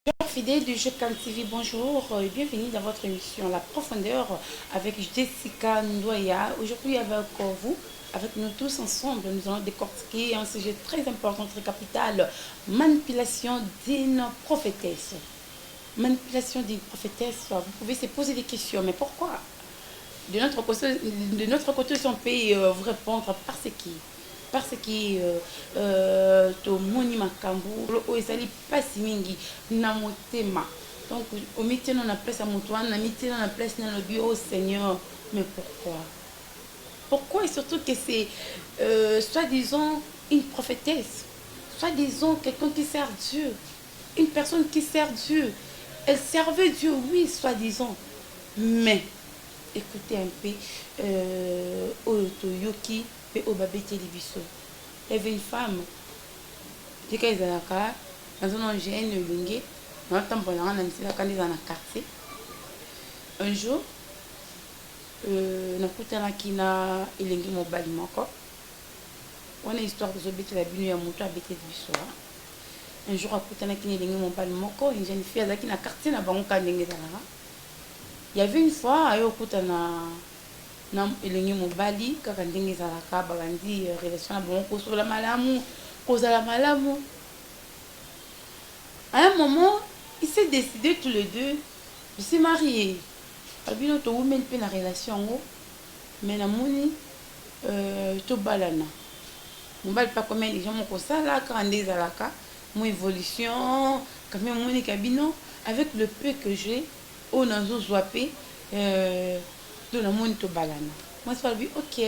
Chers fidèles du jeu Cam TV, bonjour et bienvenue dans votre émission La Profondeur avec Jessica Ndoya. Aujourd'hui avec vous, avec nous tous ensemble, nous allons décortiquer un sujet très important, très capital, manipulation d'une prophétesse. Manipulation d'une prophétesse, vous pouvez se poser des questions, mais pourquoi? De notre côté, si on peut vous répondre parce que tomoni makambo oyo ezali pasi mingi na motema. Donc omiti na place ya moto wana, omiti na place na lobi oh Seigneur, mais pourquoi et surtout que c'est soi-disant une prophétesse, soi-disant quelqu'un qui sert Dieu, une personne qui sert Dieu. Elle servait Dieu, oui, soi-disant, mais écoutez un peu Oyotoyoki et Obabe Télévision. Il y avait une femme qui était dans un gène lingue, dans le temps pour la quartier. Un jour, na ilingi mobali moko. On a histoire de zobete la binu ya moto abete biso. Un jour akutana kini ilingi mobali moko, une jeune fille azaki na quartier na bango kandenge zalaka. Il y avait une fois ayo kutana na ilingi mobali kaka ndenge zalaka babandi relation na bango kosola malamu, kozala malamu. À un moment, ils s'est décidé tous les deux de se marier. Abino to women pe na relation ngo, mais na moni to balana. Mobali pas combien les gens mon kosala kande zalaka, mon évolution, quand même moni kabino avec le peu que j'ai au nazo zoapé de la moni to balana. Moi je lui OK,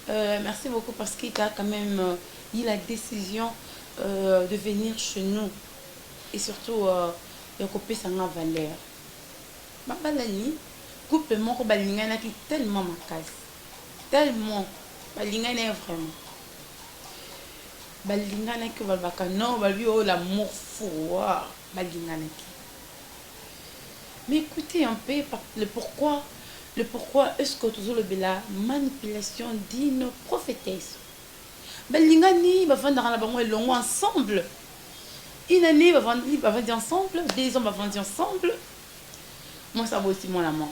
merci beaucoup parce qu'il a quand même eu la décision de venir chez nous et surtout de couper sa valeur. Babalani couple moko balingana qui tellement makasi, tellement balingana vraiment balingana que balbaka non balbi oh l'amour fou balingana qui. Mais écoutez un peu le pourquoi est-ce que toujours le bela manipulation d'une prophétesse balingani bavandara na bango elongo ensemble une année bavandi ensemble, 2 ans bavandi ensemble. Moi ça va aussi mon amour.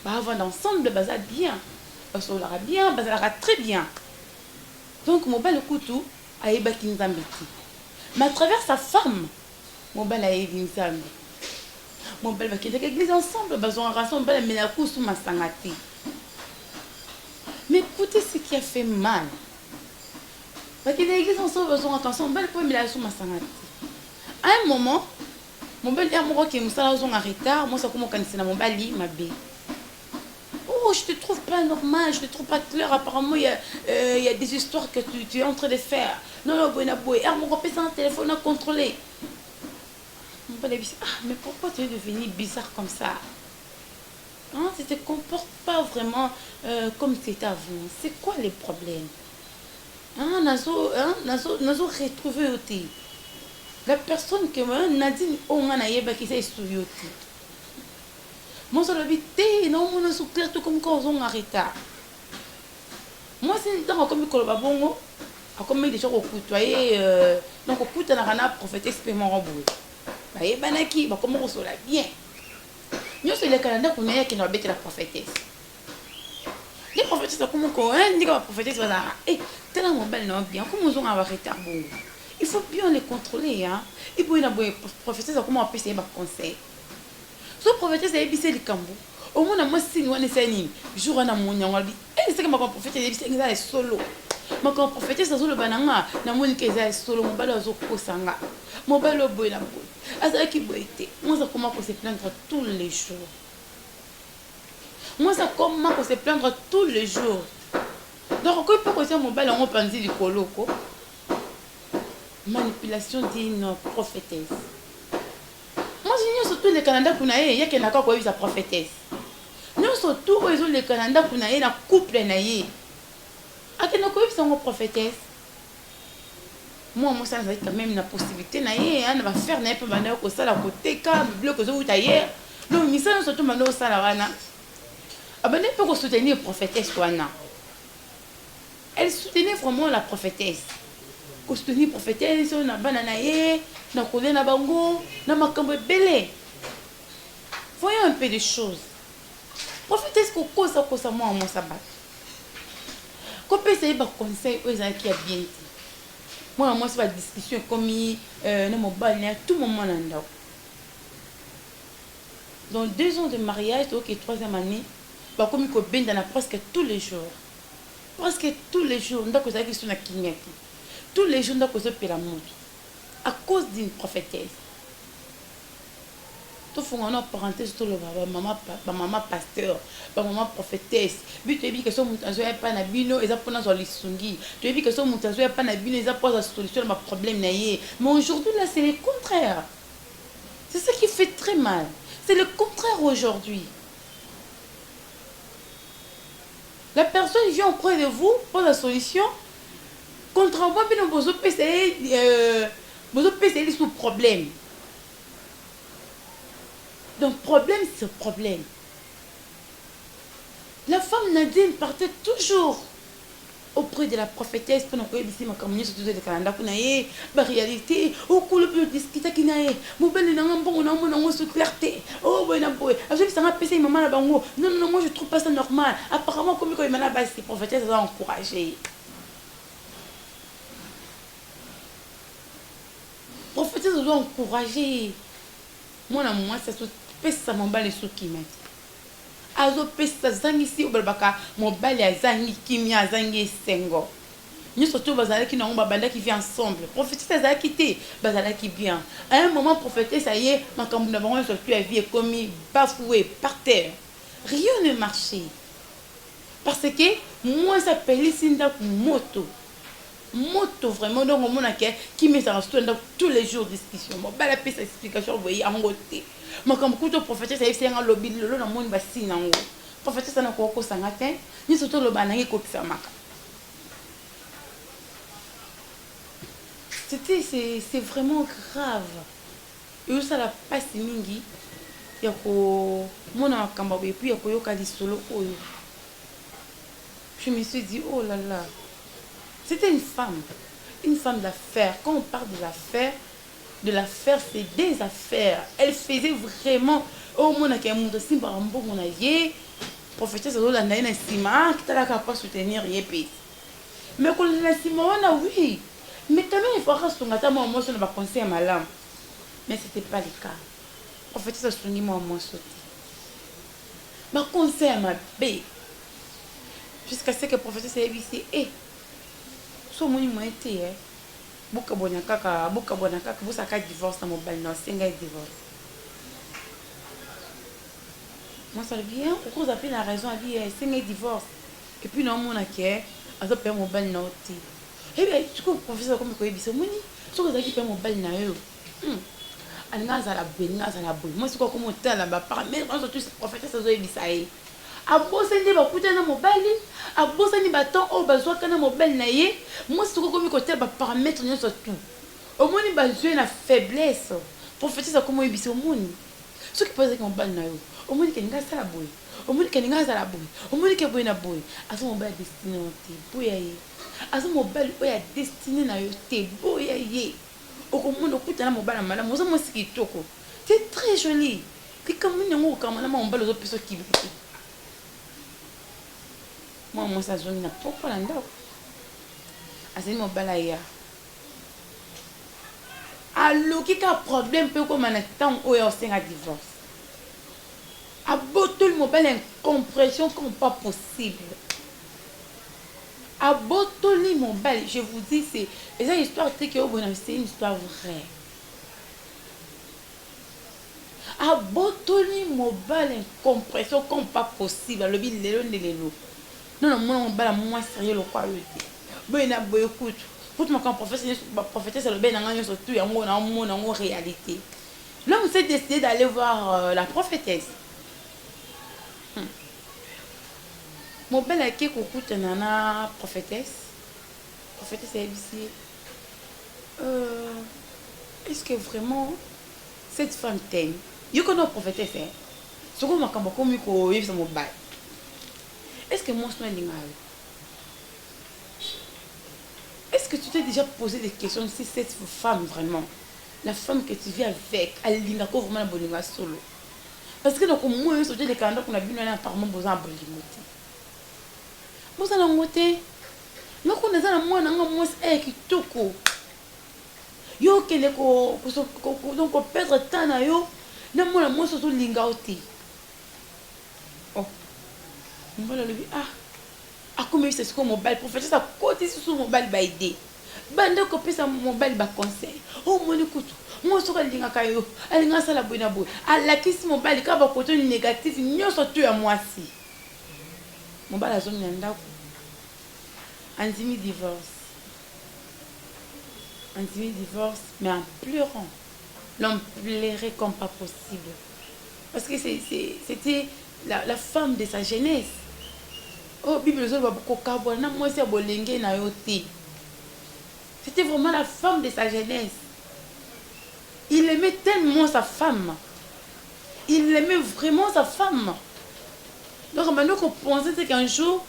Bavandi ensemble baza bien, basolara bien, bazalara très bien. Donc mon bel koutou aeba kinzambeti. Mais à travers sa femme, mon bel aeba kinzambe. Mon bel va quitter l'église ensemble, bazo en raison bel mais la sous ma sangati. Mais écoutez ce qui a fait mal. Parce que l'église ensemble, besoin attention, belle pour me la sous ma sangati. À un moment, mon bel amoureux qui me s'en en retard, moi ça commence à mon bali, ma bé. Oh, je te trouve pas normal, je te trouve pas clair. Apparemment, il y a des histoires que tu es en train de faire. Non, non, bon, boy, mon repère un téléphone à contrôler. Mon bel dit, ah, mais pourquoi tu es devenu bizarre comme ça? Hein, tu te comportes pas vraiment comme c'était avant. C'est quoi les problèmes? Hein, nazo retrouvé aussi. La personne que moi, Nadine, on a yeba qui s'est studié. Moi, je l'ai dit, non, on a souffert tout comme quand on a retard. Moi, c'est dans comme le babongo, comme des gens au côtoyer, donc au côté de la prophétesse paiement remboursé. Bah, et banaki, bah, comment on se l'a bien. Nous, c'est le Canada qu'on a qui nous habite la prophétesse. Les prophétesses, comment on dit que la prophétesse va là. Eh, tellement belle, non, bien, comment on a retard bon. Il faut bien les contrôler, hein. Et pour une prophétesse, comment on peut essayer de conseil. So prophétesse a ébissé le cambo. Au moins, moi, si nous sommes nés, jour on a mon yangali. Et c'est que ma prophétesse a ébissé les solo. Ma prophétesse a le banana, na mon keza solo, mon bal azo kosanga. Mon bal boy la boy. Asa qui boité. Moi, ça comment se plaindre tous les jours. Moi, ça comment se plaindre tous les jours. Donc, quand il peut dire mon bal en pensi du coloko. Manipulation d'une prophétesse. Moi, je surtout le Canada qu'on a eu, il y a quelqu'un qui a eu sa prophétesse. Nous, surtout, le Canada qu'on a eu, la couple na eu. A quelqu'un qui a eu sa prophétesse. Moi, ça a quand même la possibilité na eu, on va faire un peu de ça, la côté, car le bloc que vous avez hier. Donc, nous sommes surtout maintenant ça là. Ah ben, on peut soutenir la prophétesse. Elle soutenait vraiment la prophétesse. soutenir prophétesse na bana na ye na kolia na bango na makambo ebele. Voyons un peu de choses. Prophétesse kokosa kosa moi mon sabat. Ko pesa ba conseil aux gens qui a bien dit. Moi c'est pas discussion comme na mobile na tout moment na ndao. Dans 2 ans de mariage, donc 3e année, bah comme il benda na presque tous les jours. Presque tous les jours, ndako za ki suna kinyaki. Tous les jours ndako zo pela montre. À cause d'une prophétesse. Tout font en parenthèse tout le maman pasteur, maman prophétesse. But tu dis que son mutazo est pas na bino, ils apprennent sur lisungi. Tu dis que son mutazo est pas na bino, ils apprennent la solution à ma problème naie. Mais aujourd'hui là c'est le contraire. C'est ça qui fait très mal. C'est le contraire aujourd'hui. La personne vient auprès de vous pour la solution. Contrairement à vos autres PC sous problème. Donc problème c'est problème. La femme Nadine partait toujours auprès de la prophétesse pour nous ici ma communauté surtout de Canada pour naie la réalité au coup le plus discuter qui naie mon bel na bon na mon sous clarté oh bon na boy à celui ça m'a passé maman là bango non moi je trouve pas ça normal apparemment comme il m'a là bas c'est prophétesse ça encourager prophétesse doit encourager moi ça tout pèse ça mon bal sous qui m'a azo pesa zangi si obalbaka mobali azangi kimia azangi sengo ni surtout bazala ki na banda qui vit ensemble prophétesse azala quitté bazala qui bien à un moment prophétesse ça y est makambu na bango surtout a vie commis bafoué par terre rien ne marchait parce que moi ça peli sinda moto vraiment donc on a qui met ça tous les jours discussion bon bala pesa explication vous voyez en côté mais comme couteau prophétesse c'est un lobby le na monde basi nango prophétesse na ko sangate ni surtout le banangi ko maka c'est vraiment grave et ça la passe mingi ya ko mona kamba et puis ya ko yoka lisolo oyo je me suis dit oh là là c'était une femme d'affaires. Quand on parle de l'affaire, c'est des affaires. Elle faisait vraiment oh mon a mon dossier barambo mon aïe prophétesse de la naine sima qui t'a capable soutenir yépi mais quand la sima on a oui mais quand même il faut rester son attente moi sur le conseil malam mais c'était pas le cas prophétesse a soigné moi sauté ma conseil ma bé jusqu'à ce que prophétesse ait dit so moni mo été buka bona kaka busa ka divorce na mobile na singa divorce moi ça vient au cause appelle la raison à dire singa divorce et puis non mon aké azo pe mobile na oti et bien tu comprends professeur comme ko yebisa moni so ko zaki pe mobile na yo alinga za la boy moi c'est quoi comme hôtel là par mais quand tout ce prophète ça zo yebisa abosani bakuta na mobali abosani baton o bazwaka na mobali na ye moi siko komi kote ba paramètres nyonso tout omoni bazwe na faiblesse prophétise comme yebisa omoni soki pose ke mobali na yo omoni ke ninga sala boy omoni ke ninga sala boy omoni ke boy na boy aso mobali destiné te boya ye aso mobali oya destiné na yo te boya ye okomona okuta na mobali mala mozo mosiki toko c'est très joli kikamu nyango kamana mobali zo peso kibi moi ça zone na pourquoi là asini mobala ya allo qui a problème peut comme na temps o ya senga divorce aboto le mobile incompréhension comme pas possible aboto le mobile je vous dis c'est une histoire que c'est une histoire vraie aboto le mobile incompréhension comme pas possible le lelo non mon bala moi sérieux le quoi le boy na boy écoute pour moi quand prophétesse le ben na surtout ya mon en réalité là on s'est décidé d'aller voir la prophétesse mon bel a qui écoute nana prophétesse est ici est-ce que vraiment cette femme t'aime you connais prophétesse hein ce que ma kamba comme ko yebisa mo bail est-ce que moi je suis est-ce que tu tu t'es déjà posé des questions si cette femme vraiment, la femme que tu vis avec, elle linga ko vraiment na bolinga solo. Parce que donc moi je des candidat qu'on a vu na apparemment besoin bolingo te. Boza na ngote. Ngako na za na mwana nga mwasi kitoko. Yo kende ko donc ko perdre temps na yo na mwana mwasi so linga oti. Oh. Mbala lobi comme c'est ce que mobile prophète ça côté sur mobile ba aider. Bande ko pesa mobile ba conseil. Oh moni kutu. Moi so ka linga kayo. Alinga sala boina boy. Ala kisi mobile ka ba côté négatif nyoso tu ya mwasi. Mobile azo nyanda ko. Antimi divorce. Antimi divorce mais en pleurant. L'homme pleurait comme pas possible. Parce que c'était la femme de sa jeunesse. Oh, Bible, c'était vraiment la femme de sa jeunesse. Il aimait tellement sa femme. Il aimait vraiment sa femme. Donc, maintenant qu'on pensait qu'un jour,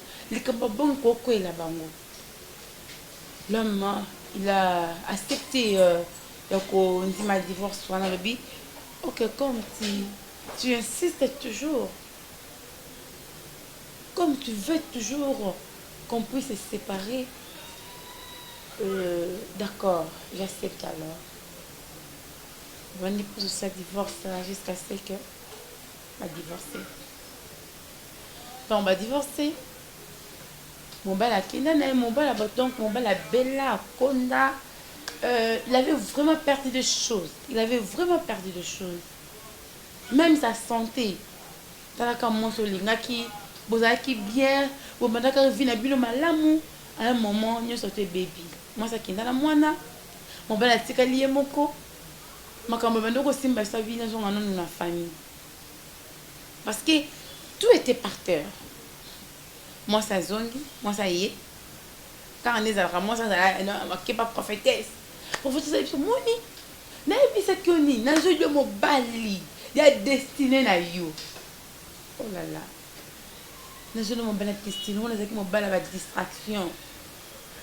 l'homme, il a accepté qu'on dit ma divorce. Ok, comme tu insistes toujours. Comme tu veux toujours qu'on puisse se séparer, d'accord, j'accepte alors. Mon épouse ça divorce jusqu'à ce que va divorcer. On va divorcer. Mon bal a Kenda, mon bal a donc mon bal a Bella, Konda. Il avait vraiment perdu de choses. Il avait vraiment perdu de choses. Même sa santé. T'as comme mon solingaki. Bozaki bien, bobandaka vina bilo malamu, à un moment nous sortait baby. Moi ça qui na mwana, mon bala tika lié moko. Makambo bandoko simba sa vie dans na famille. Parce que tout était par terre. Moi ça zongi, moi ça y est. Quand on est à moi ça qui pas prophétesse. Prophétesse ça moni. Na bisa kioni, na zo de mo bali, ya destiné na yo. Oh là là. Nous avons mon bel question, nous avons mon bel distraction.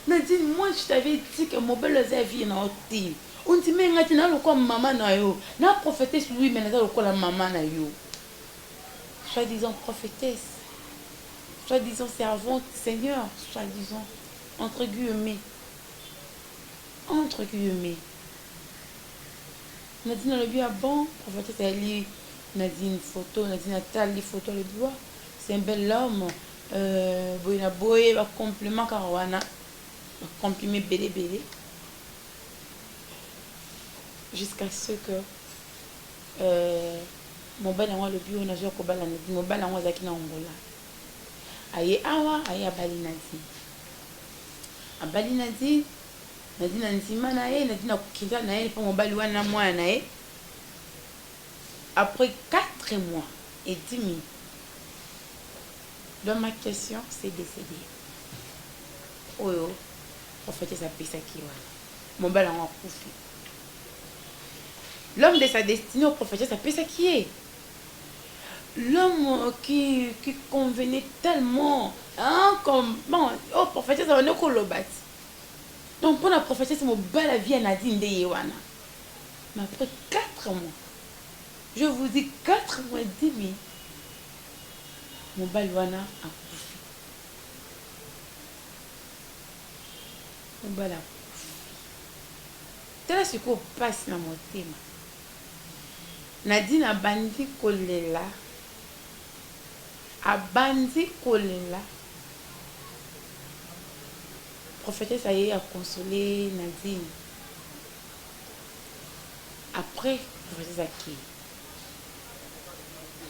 Nadine, moi je t'avais dit que mon bel vie est dans le team. On dit mais ngati na lo comme maman na yo. Na prophétesse lui mais na lo comme la maman na yo. Soi-disant prophétesse. Soi-disant servante Seigneur, soi-disant entre guillemets. Entre guillemets. Nadine le bien bon, prophétesse elle lit Nadine photo, Nadine Natal les photos le bois. C'est un bel homme. Boyna boy, va compliment Caruana. Va comprimer belé belé. Jusqu'à ce que mon bel amour le bio, on a joué au bal à mon bel amour Zaki na Angola. Aïe awa, aïe à Balinadi. À Balinadi, Nadine Anzima nae, Nadine a Kinda nae, pour mon bal ouana moi nae. Après 4 mois et 10 minutes. Dans ma question, c'est décédé. Oh, prophète ça pisa qui va. Mon bel en koufi. L'homme de sa destinée au prophète ça pisa qui est. L'homme qui convenait tellement. Hein, comme bon, oh prophète ça va nous colobat. Donc pour la prophète c'est mon bel vie à Nadine de Yewana. Mais après 4 mois, je vous dis 4 mois et demi. Mon balwana a couffé. Mon bal a couffé. Tel ce qu'on passe dans mon thème. Nadine a bandi kolela. A bandi kolela. Prophétesse a eu à consoler Nadine. Après, prophétesse a qui?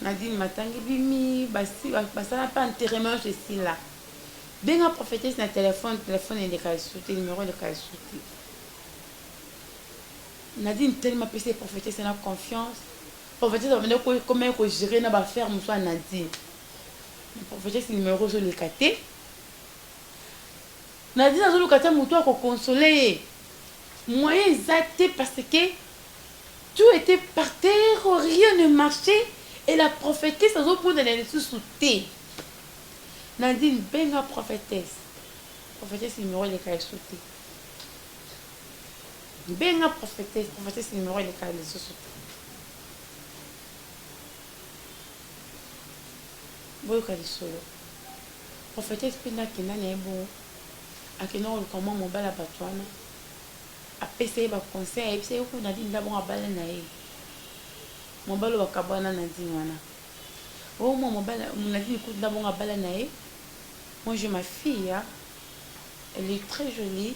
Nadine matangi bimi basi basala pas enterrement je suis là. Benga prophétesse na téléphone est décalé sauter numéro décalé sauter. Nadine tellement PC prophétesse na confiance. Prophétesse va venir comment gérer na ba faire muso Nadine. Prophétesse numéro sur le caté. Nadine a le caté muto ko consoler. Moyen exact parce que tout était par terre, rien ne marchait. Et la prophétesse, ça pour donner les sous-soutés. Nadine, benga prophétesse. Prophétesse numéro de cas sauté. benga prophétesse numéro les cas les sociétés boyoka lisolo prophétesse pina kina na ebo akina olukamwa mobala bato wana apesa ye baconseil ayebisa ye kuna ndi ndabongo abala na ye mobala bakabwana na ndi wana o moi mobala nadi kutu ndabongo abala na ye. Moi j'ai ma fille hein? Elle est très jolie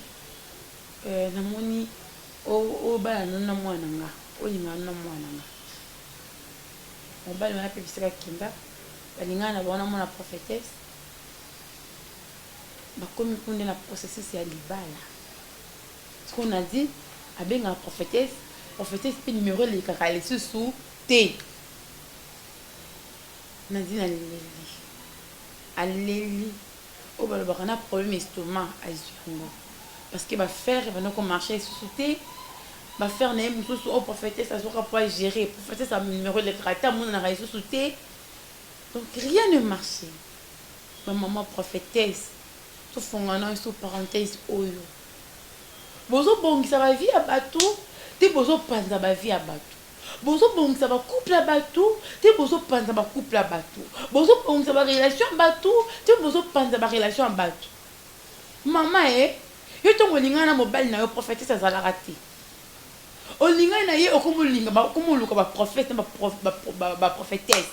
namoni o bala na mwana nga olinga na mwana nga mobala wana pe bisaka kinda balingana na bona mona prophétesse bakomi kunde na processus ya libala ce qu'on a dit abenga prophétesse pe numéro le kaka le sous T na dit na aleli o balobaka na problème estomac azwango parce que ba faire va donc marcher sous T ba faire na mususu o prophétesse azoka pas gérer prophétesse a numéro le kaka mon na réseau sous T donc rien ne marchait ma maman prophétesse tout fongana sous parenthèse oyo bozo bongisa ba vie à bateau te bozo panza ba vie à bateau bozo bongisa ba couple à bateau te bozo panza ba couple à bateau bozo bongisa ba relation à bateau te bozo panza ba relation à bateau maman yo tongo linga na mobile na yo prophétesse azalaka te olinga na ye okomolinga ba okomoluka ba prophète ba prophétesse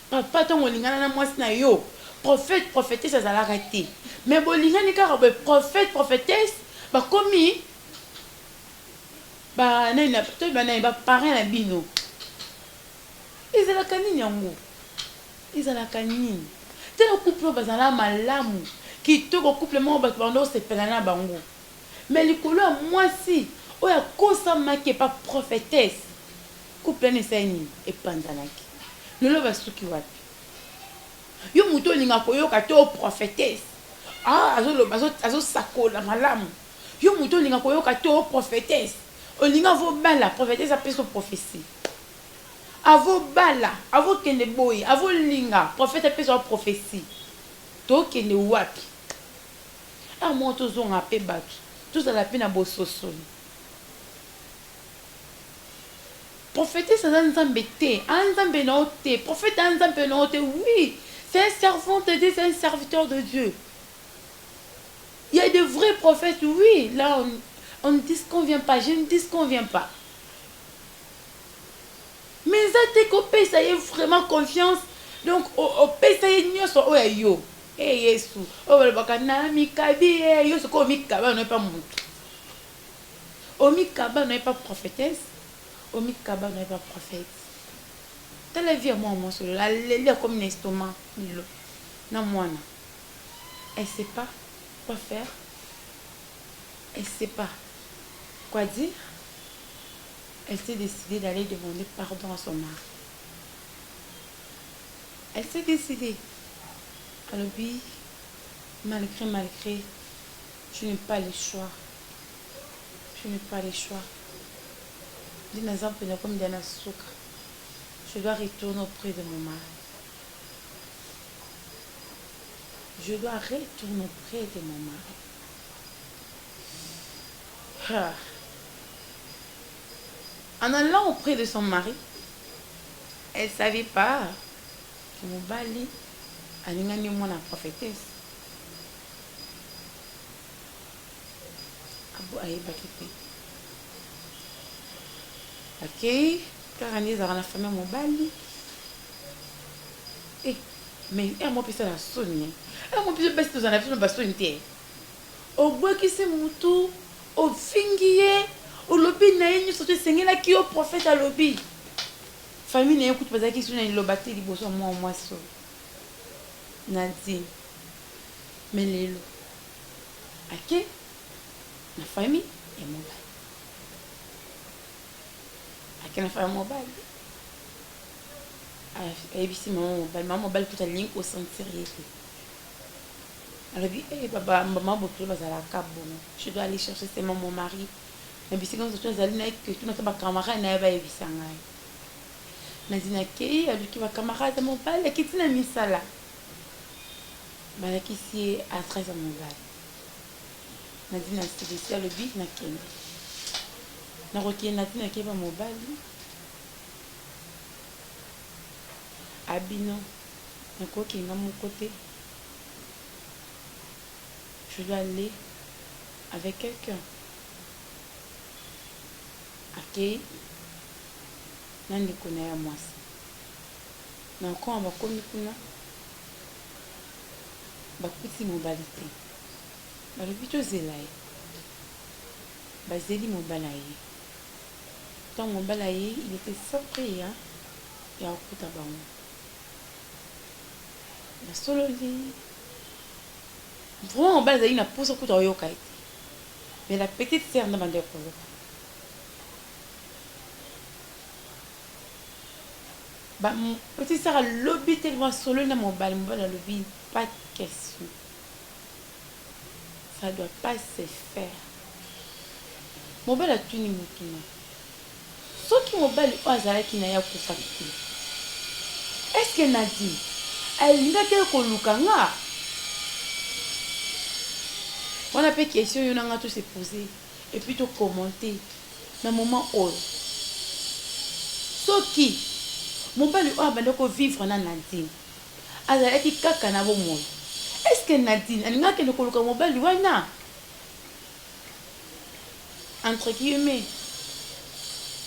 papa tongo linga na mwasi na yo prophétesse azalaka te mais bolinga ni kaka ba prophétesse ba komi ba nani to ba nani ba parent na bino ezalaka nini yango ezalaka nini tena couple bazala malamu kitoko couple mo ba bando sepela na bango mais likolo ya mwasi oya kosa make pa prophétesse couple ne seni epanzanaki lelo basuki wapi yo muto linga koyoka to prophétesse azo sakola malamu yo muto linga koyoka to prophétesse olinga vo bala prophétesse apesa prophétie avo bala avo kende boy avo linga prophète apesa prophétie to kende wapi moto zonga pe batu tozala pe na bososoli prophétesse aza nzambe te anzambe na te prophète anzambe na te oui c'est un servant de Dieu, c'est un serviteur de Dieu. Il y a de vrais prophètes, oui. Là, on ne disconvient pas. Je ne disconviens pas. Mais ça, t'es coupé, ça y est vraiment confiance. Donc, au pays, ça y est, nous sommes yo. Eh, Yesu. Oh, le bakana, mikabi, eh, yo, c'est quoi, mikaba, on n'est pas montre. Au mikaba, on n'est pas prophétesse. Au mikaba, on n'est pas prophète. La vie à moi, la lèvre comme un estomac, non moi. Elle ne sait pas quoi faire. Elle ne sait pas quoi dire. Elle s'est décidée d'aller demander pardon à son mari. Elle s'est décidée. Alors oui, malgré, je n'ai pas le choix. Je n'ai pas le choix. D'un exemple, comme d'un sucre. Je dois retourner auprès de mon mari. Je dois retourner auprès de mon mari. En allant auprès de son mari, elle ne savait pas que mon bali a gagné mon prophétesse. Abou aïe bakité. Ok. Car on est dans la famille mobile. Mais elle m'a pissé la sonne. Elle m'a pissé best dans la famille baston té. Au bois qui se moutou, au fingier, au lobby naïni sur te sengela qui au prophète à lobby. Famille n'a écoute pas qui sont dans le bâti du bosso moi so. Nadi. Mais les lo. Ok? Ma famille est mobile. Aquela foi mobile. Aí disse maman mobile tout à ligne au sentir. Alors dit papa maman beaucoup bazala kabo. Je dois aller chercher c'est mon mari. Mais si quand tu es allé que tu n'as pas camarade na ba ebisanga. Na dina ke avec qui va camarade mobile qui tina misala. Bala qui si à 13 mobile. Na dina c'est le but na kende. nakoki Nadine akeba mobali abino nakoki nga mon côté. Je dois aller avec quelqu'un. Ok, nandi kona ya mwasi na kwa bakomi kuna bakuti mobali te balobi tozela ye bazeli mobali ye tant mobali ye il était surpris ya kokuta bango basololi vraiment mobali azali na posa kuta oyoka ete mais la petite sœur nde bande koloba petite sœur alobi tellement solo na mobali alobi pas de question, ça doit pas se faire. Mobali atuni mutuna soki mobali oyo azalaki na ya kufa te est-ce que Nadine alingaki koluka nga wana pe question yo nanga to se poser et puis to commenter na moment oyo soki mobali oyo abandi vivre na Nadine azalaki kaka na bomoi est-ce que Nadine alingaki koluka mobali wana entre guillemets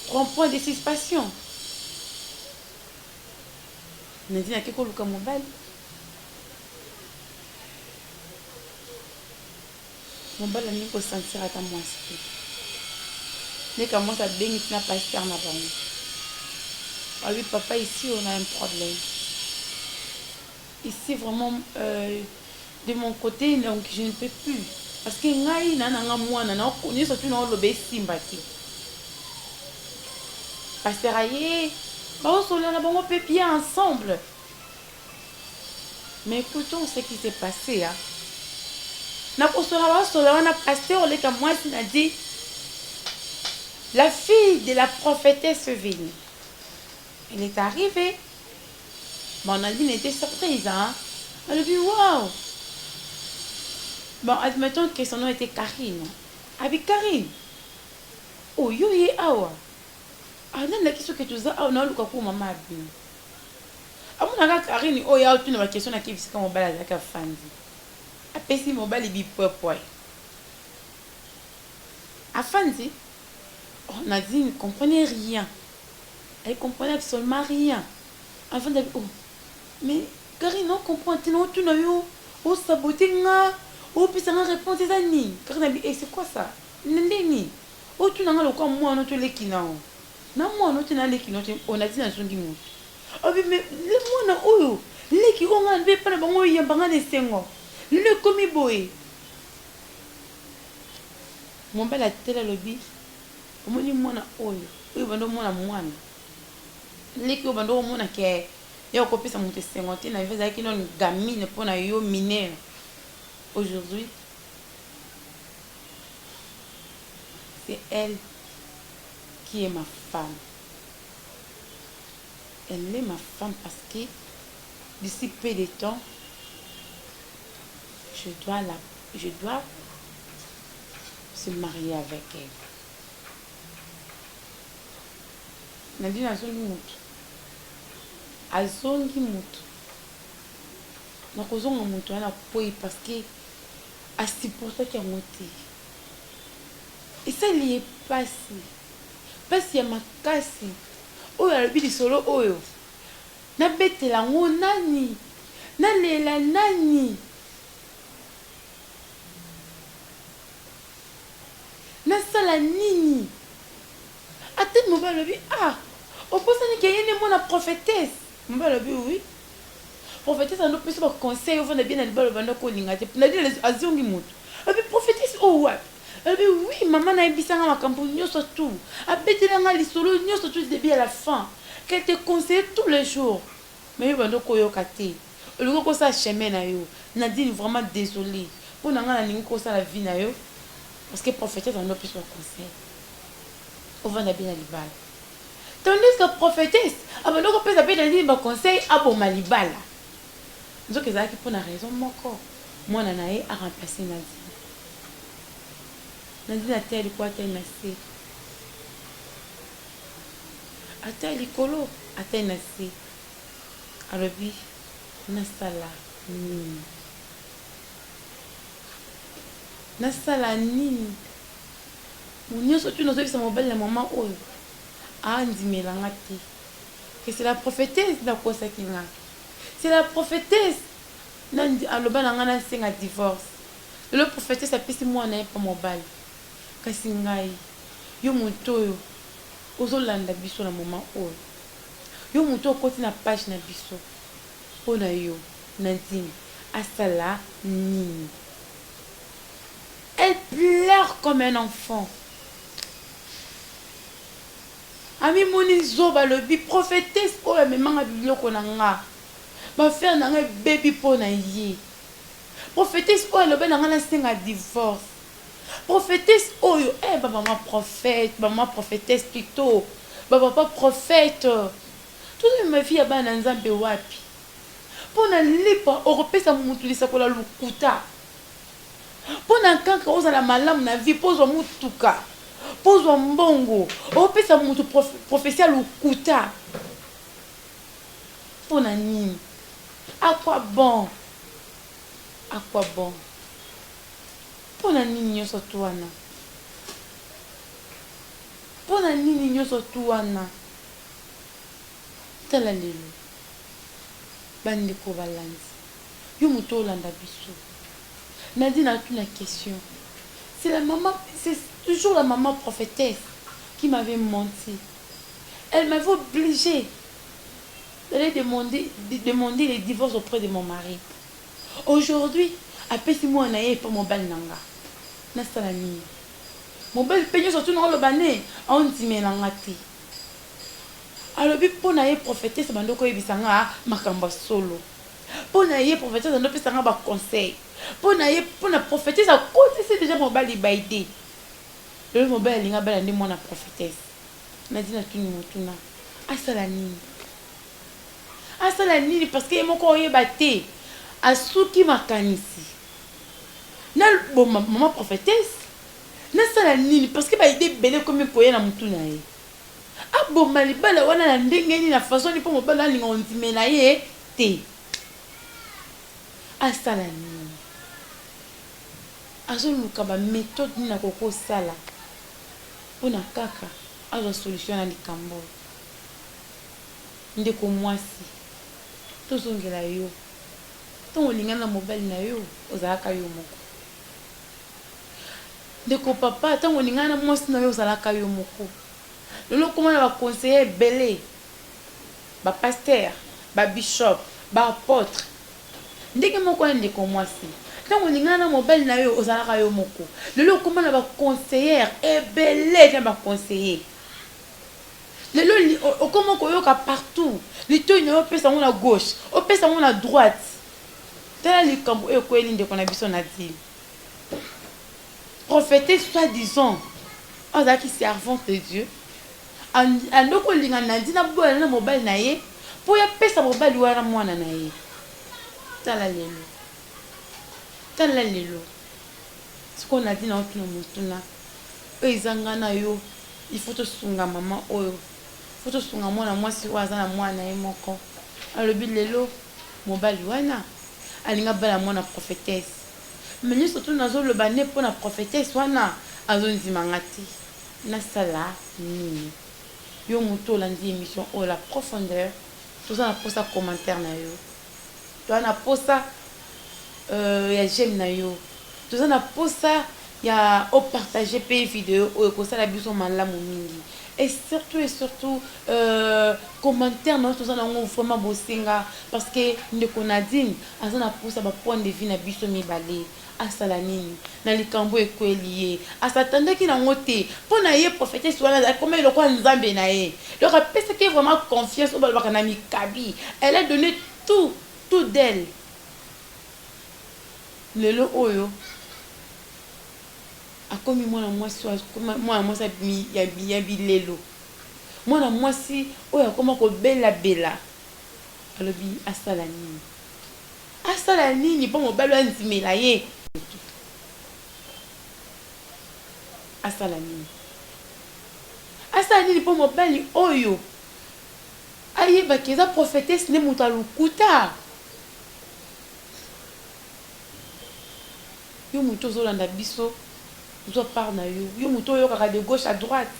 3 points de suspicion. Nadine a quelque chose mobile. Mobile a mis pour sentir à ta moi. Dès que moi ça baigne, tu n'as pas faire ma banque. Ah oui, papa, ici on a un problème. Ici vraiment, de mon côté, donc je ne peux plus. Parce que ngai nana moi nana ni surtout na lobe simbaki. Pasteur aye, ba sola na bango peut bien ensemble. Mais écoutons ce qui s'est passé hein. Na ko sola na pasteur le ka moi n'a dit la fille de la prophétesse venue. Elle est arrivée. Bon, Nadine était surprise hein. Elle a dit waouh. Bon, admettons que son nom était Karine. Avec Karine. Oh, yo ye awa. Ah, non, la question que tu as, oh, non, le coup, maman a bien. Ah, mon aga Karine, oh, ya, tu n'as pas question à qui c'est comme mon bal à la fandi. Après, si mon bal est bipoué. À fandi, oh, Nadine ne comprenait rien. Elle comprenait absolument rien. Avant de oh, mais Karine, non, comprend, tu n'as eu, oh, saboté, nga. Oh, puis ça m'a répondu ça ni. Car et c'est quoi ça? N'endeni. Oh, tu n'as pas le moi non tu les kina. Non moi non tu n'as les kina. On a dit dans son dimanche. Oh mais le moi na oh les qui ont enlevé pas le bon y a pas de sengo. Le commis boy. Mon bel a télé lobby. Au moins moi na oh. Oui bando moi na moi. Les qui bando moi na ke. Ya ko pesa monte sengo. Tu na fait qui non gamine pour na yo mineur. Aujourd'hui, c'est elle qui est ma femme. Elle est ma femme parce que d'ici peu de temps, je dois se marier avec elle. Nadine a zongi mutu. Azongi mutu. Nakozonga mutu wana poi parce que à supporter qu'il y a monté. Et ça il est passé. Parce qu'il y a ma casse. Oh, il y a le bidi solo. Oh, na bête la nani. Na lela nani. Na sala nini. Attends, mon bas le bi. Ah, au poste qu'il y a une prophétesse. Mon bas le bi, oui. Prophétesse a nos plus de conseils au fond de bien à l'bal bando kolinga te na dit les azongi mutu et puis prophétesse oh ouais et puis oui maman na ebisanga makambo nyoso tout abetelanga lisolo nyoso tout début à la fin qu'elle te conseille tous les jours mais bando koyoka te le ko ça chemin na yo Nadine vraiment désolée pour nanga na ningi ko ça la vie na yo parce que prophétesse a nos plus de conseils au fond de bien à l'bal tandis que prophétesse abando ko pesa pe na ni ba conseil abo malibala. Donc, ils ont pour la raison, mon corps. Moi, je suis à remplacer Nadine. Nadine a tel quoi, tel nassé. ata likolo ata na se alobi nasala nini nasala nini nyonso tu nazobisa mobali na mama oyo andimelanga te que c'est la prophétesse nakosaki nga c'est la prophétesse aloba na nga nasenga divorce lelo prophétesse apesi mwana ye mpa mobali kasi ngai yo moto oyo ozolanda biso na mama oyo yo moto okoti na page na biso mpo na yo na ndimi asala nini. Elle pleure comme un enfant. Ami moni zoba lobi prophétesse oyo memanga biloko na nga ba faire na nga baby po na ye. Prophétesse oyo lobe na nga na senga divorce. Prophétesse oyo ba maman prophète, maman prophétesse plutôt. Ba papa prophète. Toute ma vie aba na nzambe wapi. Pona lipa oropesa mutu lisakola lukuta. Pona kanka ozala malamu na vie pozwa mutuka. Pozwa mbongo. Oropesa mutu prophétie lukuta. Pona nini? À quoi bon? À quoi bon? Pona nini nyoso tu wana? Pona nini nyoso tu wana? Tala lelo. Bandeko balanzi. Yo muto olanda biso. Nadine a une question. C'est la maman, c'est toujours la maman prophétesse qui m'avait menti. Elle m'avait obligée d'aller demander les divorces auprès de mon mari. Aujourd'hui, après 6 mois, je n'ai pas mon bal nanga. Nasalani. Mon bal peigné surtout dans le bané. On dit mais nangati. Alors puis pour naie prophétesse bandoko ebisanga makamba solo. Pour naie prophétesse bandoko ebisanga ba conseil. Pour na prophétesse à côté c'est déjà mon bal ibaïdé. Le mon bal linga bal ndi mona prophétesse. Nadina tuni mutuna. Asalani. Asalani parce que moko yebate. Asuki makanisi. Na bon maman prophétesse. Na salani parce que ba idée belé comme koye na mutuna ye. Ah bon malibala wana na ndenge ni na façon ni po mobala linga ondimela ye te. Asalani. Azoluka ba méthode ni na koko sala. Pona kaka azo solution na likambo. Ndeko mwasi. Tozongela yo. Ton lingana mobile na yo ozalaka yo moko. Ndeko papa ton lingana mwasi na yo ozalaka yo moko. Lelo comment na ba conseiller belé. Ba pasteur, ba bishop, ba apôtre. Ndenge moko ndeko mwasi. Ton lingana mobile na yo ozalaka yo moko. Lelo comment na ba conseiller belé na ba conseiller. Lelo comment koyoka partout. Lito ino pesa ngona gauche, o pesa ngona droite. Tala likambo e kweli ndeko na biso na dile. Prophétesse soi-disant, azaki servante de Dieu. Andoko linga nandina boya na mobile na ye, po ya pesa mobile wana mwana na ye. Tala lelo. Tala lelo. Siko na dina otuna mutuna. Ezanga na yo, il faut te sunga maman oyo. Il faut te sunga mwana mwasi waza na mwana ye moko. Alobi lelo mobile wana. Alinga bala mwana prophétesse. Mais nous surtout nazo le bané pour la prophétesse wana azonzima ngati. Nasala nini. Yo muto landi émission oh la profondeur. Tout ça na posa commentaire na yo. Toi na posa ya j'aime na yo. Tout ça na posa ya au partager pe vidéo ou ko sala biso malamu mingi. Et surtout commentaire non tout ça on vraiment bosinga parce que ndeko Nadine azana posa ba point de vue na biso mibale asala nini na likambo ekweliye asatandaki na ngote pona ye prophétesse wana comme il ko nzambe na ye donc apesa que vraiment confiance au balbaka na mikabi elle a donné tout d'elle lelo oyo akomi mwana mwasi mwana mwasi ya bilelo mwana mwasi oyo akoma ko bela alobi asala nini po mobalo anzimela ye asala nini po mobali oyo ayebaki eza prophétesse nde moto alukuta yo moto ozolanda biso ozwa part na yo yo moto oyokaka de gauche à droite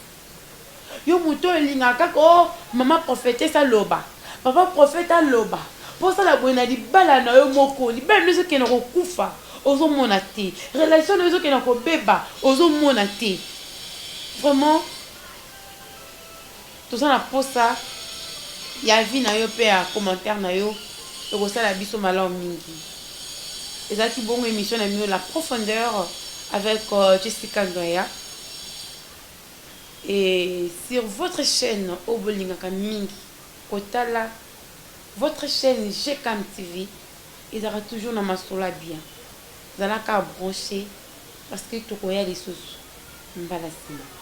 yo moto elingaka kaka o mama prophétesse aloba papa prophète aloba mposala boye na libala na yo moko libala no ezokende kokufa ozomona te relation no ezokende kobeba ozomona te vraiment toza na posa ya vie na yo mpe ya commentaire na yo ekosala biso malamu mingi ezalaki bongo émission na mio la profondeur avec Jessica Ngoya et sur votre chaîne obolingaka mingi kotala votre chaîne GCAM TV ezalaka toujours na masola bien ezalaka branché parce que tokoya lisusu mbala nsima